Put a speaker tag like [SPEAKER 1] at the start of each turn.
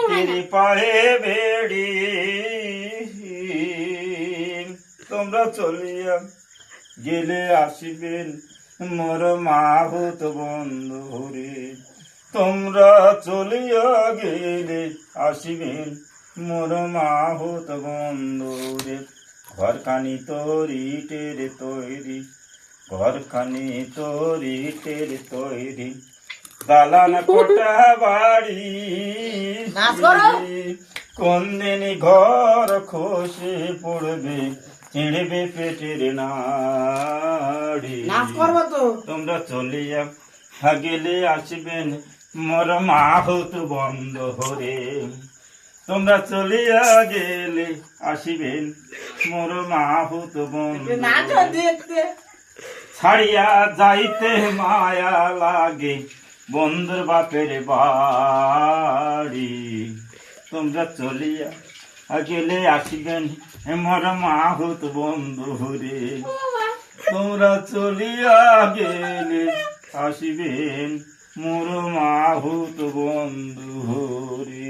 [SPEAKER 1] তেরি পায়ে বেড়ি তোমরা চলিয়া গেলে আসিবেন মোর মাহুত বন্ধুরে তোমরা চলিয়া গেলে আসিবেন মোর মাহুত বন্ধুরে ঘরখানি তরিটের তৈরি ঘরখানি তরিটের তৈরি দালান কোটা বাড়ি কোন দিন ঘর খসে পড়বে চিড়বে পেটের নাড়ি তোমরা চলিয়া গেলে আসবেন মোর মাহুত বন্ধ হরে তোমরা চলিয়া গেলে আসিবেন মোর মাহুত বন্ধ ছাড়িয়া যাইতে মায়া লাগে বন্ধুর বাপের বাড়ি তোমরা চলিয়া গেলে আসিবেন মোর মাহুত বন্ধু রে তোমরা চলিয়া গেলে আসিবেন মোর মাহুত বন্ধু রে।